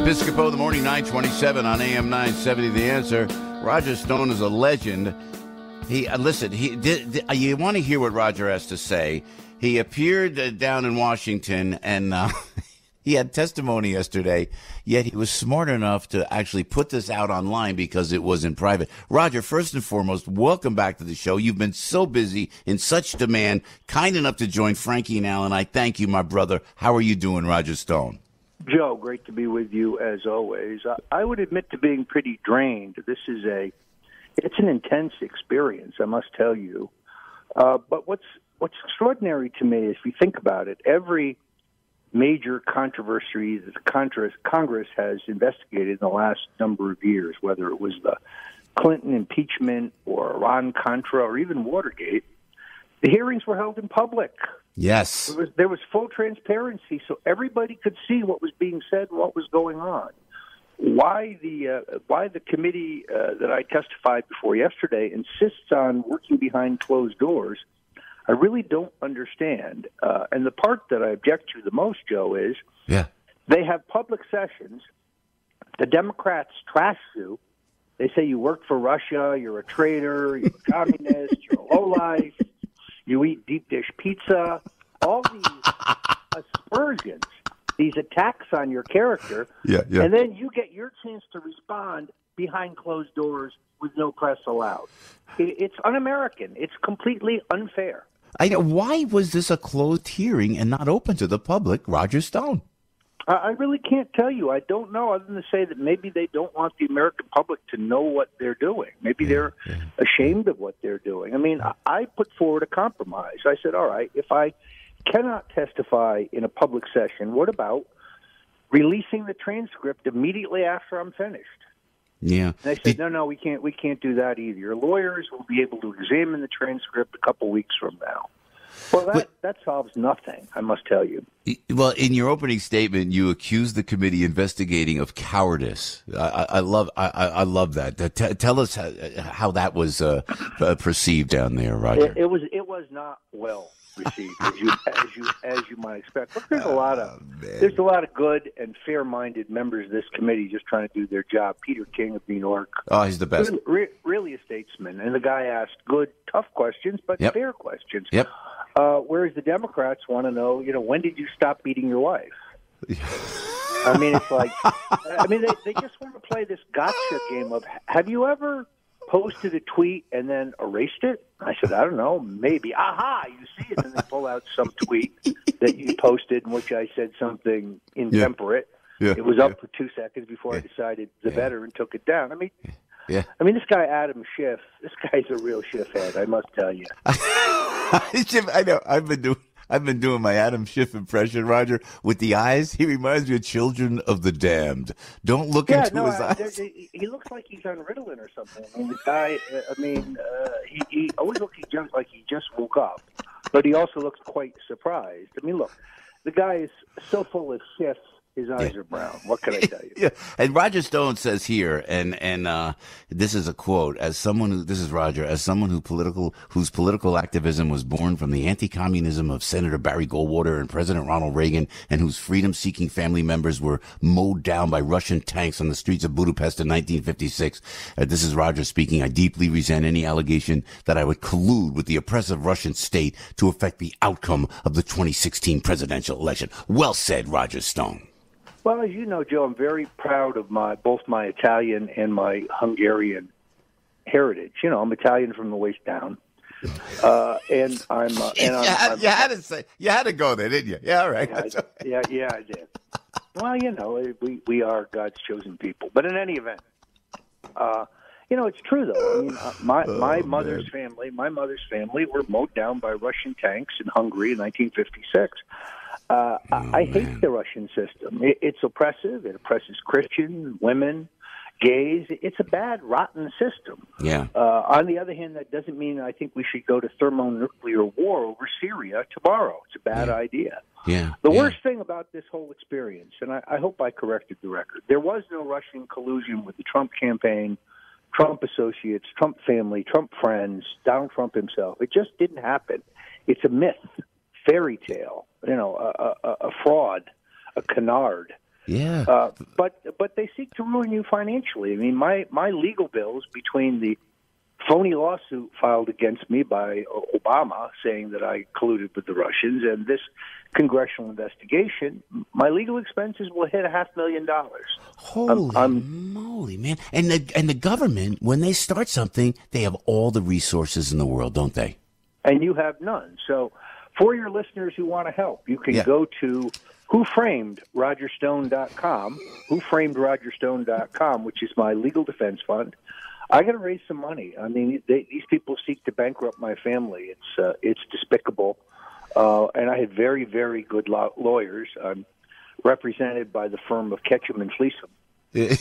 Piscopo, the morning, 927 on AM 970. The Answer. Roger Stone is a legend. You want to hear what Roger has to say. He appeared down in Washington, and he had testimony yesterday, yet he was smart enough to actually put this out online because it was in private. Roger, first and foremost, welcome back to the show. You've been so busy, in such demand, kind enough to join Frankie and Alan. I thank you, my brother. How are you doing, Roger Stone? Joe, great to be with you as always. I would admit to being pretty drained. It's an intense experience, I must tell you. But what's extraordinary to me is, if you think about it, every major controversy that Congress has investigated in the last number of years, whether it was the Clinton impeachment or Iran-Contra or even Watergate, the hearings were held in public. Yes. There was full transparency, so everybody could see what was being said and what was going on. Why the committee that I testified before yesterday insists on working behind closed doors, I really don't understand. And the part that I object to the most, Joe, is they have public sessions. The Democrats trash you. They say you work for Russia, you're a traitor, you're a communist, you're a lowlife, you eat deep dish pizza. All these aspersions, these attacks on your character, and then you get your chance to respond behind closed doors with no press allowed. It's un-American. It's completely unfair. I know. Why was this a closed hearing and not open to the public, Roger Stone? I really can't tell you. I don't know, other than to say that maybe they don't want the American public to know what they're doing. Maybe they're ashamed of what they're doing. I mean, I put forward a compromise. I said, all right, if I cannot testify in a public session, what about releasing the transcript immediately after I'm finished? Yeah. And they said, no, we can't do that either. Your lawyers will be able to examine the transcript a couple weeks from now. Well, that solves nothing, I must tell you. Well, in your opening statement, you accused the committee investigating of cowardice. I love that. Tell us how that was perceived down there, Roger. It was not well received, as you might expect. Look, there's a lot of good and fair-minded members of this committee just trying to do their job. Peter King of New York. Oh, he's the best. Really a statesman, and the guy asked good, tough questions, but fair questions. Yep. Whereas the Democrats want to know, when did you stop beating your wife? I mean, it's like, they just want to play this gotcha game of, have you ever posted a tweet and then erased it? I said, I don't know, maybe. Aha, you see it, and they pull out some tweet that you posted in which I said something intemperate. Yeah. It was up for 2 seconds before I decided the veteran took it down. I mean, this guy Adam Schiff, this guy's a real Schiff head, I must tell you. I know. I've been doing my Adam Schiff impression, Roger, with the eyes. He reminds me of Children of the Damned. Don't look into his eyes. He looks like he's on Ritalin or something. I mean, the guy. He always looks like he just woke up, but he also looks quite surprised. I mean, look, the guy is so full of Schiff. His eyes are brown. What can I tell you? And Roger Stone says here, and this is a quote: "As someone whose political activism was born from the anti-communism of Senator Barry Goldwater and President Ronald Reagan, and whose freedom-seeking family members were mowed down by Russian tanks on the streets of Budapest in 1956." This is Roger speaking. "I deeply resent any allegation that I would collude with the oppressive Russian state to affect the outcome of the 2016 presidential election." Well said, Roger Stone. Well, as you know, Joe, I'm very proud of both my Italian and my Hungarian heritage. I'm Italian from the waist down, and I'm. You had to go there, didn't you? Yeah, all right. Yeah, I did. Well, we are God's chosen people. But in any event, it's true though. I mean, my mother's family were mowed down by Russian tanks in Hungary in 1956. I hate the Russian system. It's oppressive. It oppresses Christians, women, gays. It's a bad, rotten system. Yeah. On the other hand, that doesn't mean I think we should go to thermonuclear war over Syria tomorrow. It's a bad idea. Yeah. The worst thing about this whole experience, and I hope I corrected the record, there was no Russian collusion with the Trump campaign, Trump associates, Trump family, Trump friends, Donald Trump himself. It just didn't happen. It's a myth, fairy tale, a fraud, a canard. Yeah. But they seek to ruin you financially. I mean, my legal bills, between the phony lawsuit filed against me by Obama saying that I colluded with the Russians and this congressional investigation, my legal expenses will hit $500,000. Holy moly, man. And the government, when they start something, they have all the resources in the world, don't they? And you have none. So for your listeners who want to help, you can go to whoframedrogerstone.com, whoframedrogerstone.com, which is my legal defense fund. I got to raise some money. I mean, these people seek to bankrupt my family. It's despicable. And I had very, very good lawyers. I'm represented by the firm of Ketchum and Fleeson. But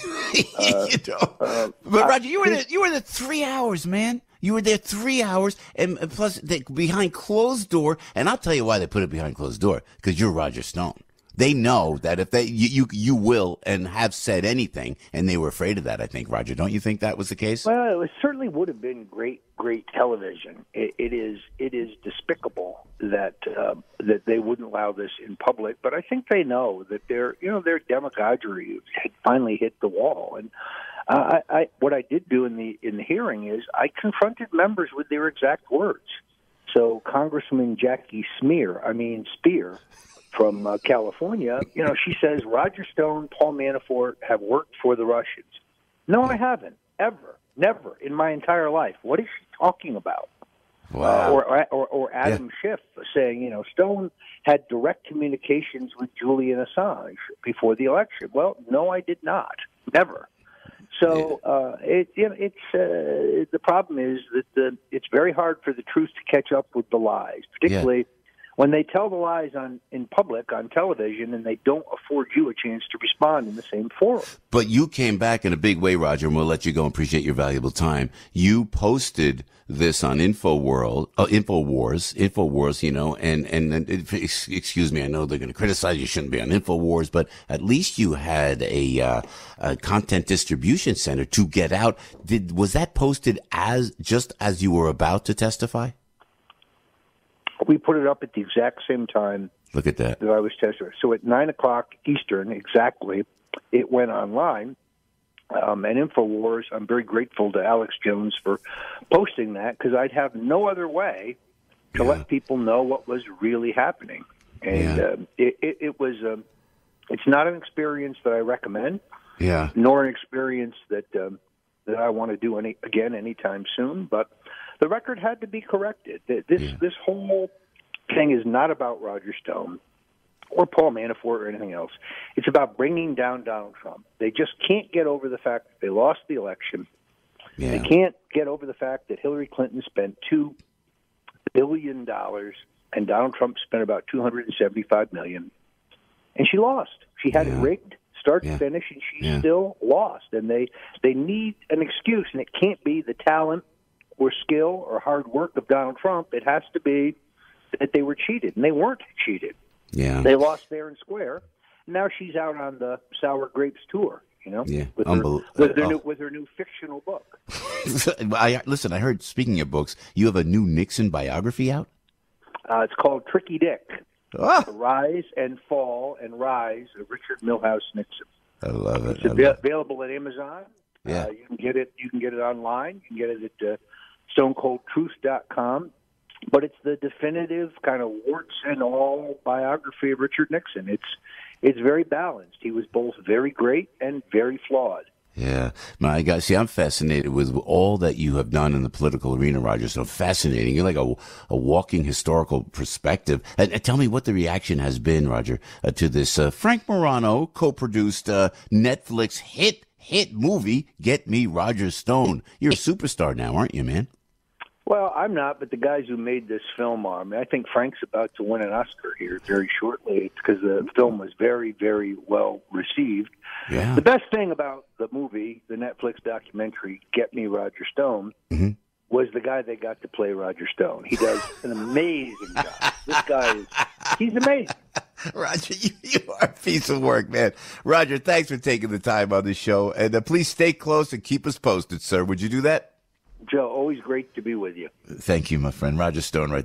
Roger, you were there 3 hours, man. You were there 3 hours, and plus behind closed door. And I'll tell you why they put it behind closed door, because you're Roger Stone. They know that if you will and have said anything, and they were afraid of that. I think, Roger, don't you think that was the case? Well, it certainly would have been great television. It is despicable that they wouldn't allow this in public. But I think they know that their demagoguery had finally hit the wall. And what I did do in the hearing is I confronted members with their exact words. So Congressman Jackie Spear from California, she says, Roger Stone, Paul Manafort have worked for the Russians. No, I haven't. Ever. Never in my entire life. What is she talking about? Wow. Or Adam Schiff saying, Stone had direct communications with Julian Assange before the election. Well, no, I did not. Never. So the problem is that it's very hard for the truth to catch up with the lies, particularly when they tell the lies in public on television and they don't afford you a chance to respond in the same forum. But you came back in a big way, Roger, and we'll let you go and appreciate your valuable time. You posted this on Infowars, and excuse me, I know they're going to criticize you shouldn't be on Infowars, but at least you had a content distribution center to get out. Was that posted just as you were about to testify? We put it up at the exact same time. Look at that. That I was testifying. So at 9 o'clock Eastern, exactly, it went online. And Infowars, I'm very grateful to Alex Jones for posting that, because I'd have no other way to let people know what was really happening. And it was it's not an experience that I recommend, nor an experience that I want to do again anytime soon. But the record had to be corrected. This whole thing is not about Roger Stone or Paul Manafort or anything else. It's about bringing down Donald Trump. They just can't get over the fact that they lost the election. Yeah. They can't get over the fact that Hillary Clinton spent $2 billion and Donald Trump spent about $275 million. And she lost. She had it rigged, start to finish, and she still lost. And they need an excuse, and it can't be the talent or skill or hard work of Donald Trump. It has to be that they were cheated, and they weren't cheated. Yeah. They lost fair and square. Now she's out on the Sour Grapes tour, with her new fictional book. Listen, I heard, speaking of books, you have a new Nixon biography out? It's called Tricky Dick. The Rise and Fall and Rise of Richard Milhouse Nixon. I love it. It's available at Amazon. Yeah. You can get it online. You can get it at stonecoldtruth.com. But it's the definitive kind of warts and all biography of Richard Nixon. It's very balanced. He was both very great and very flawed. Yeah. My God, see, I'm fascinated with all that you have done in the political arena, Roger. So fascinating. You're like a walking historical perspective. And tell me what the reaction has been, Roger, to this Frank Morano co-produced Netflix hit movie, Get Me Roger Stone. You're a superstar now, aren't you, man? Well, I'm not, but the guys who made this film are. I mean, I think Frank's about to win an Oscar here very shortly. It's because the film was very, very well received. Yeah. The best thing about the movie, the Netflix documentary, Get Me Roger Stone, was the guy they got to play Roger Stone. He does an amazing job. This guy he's amazing. Roger, you are a piece of work, man. Roger, thanks for taking the time on the show. And please stay close and keep us posted, sir. Would you do that? Joe, always great to be with you. Thank you, my friend. Roger Stone right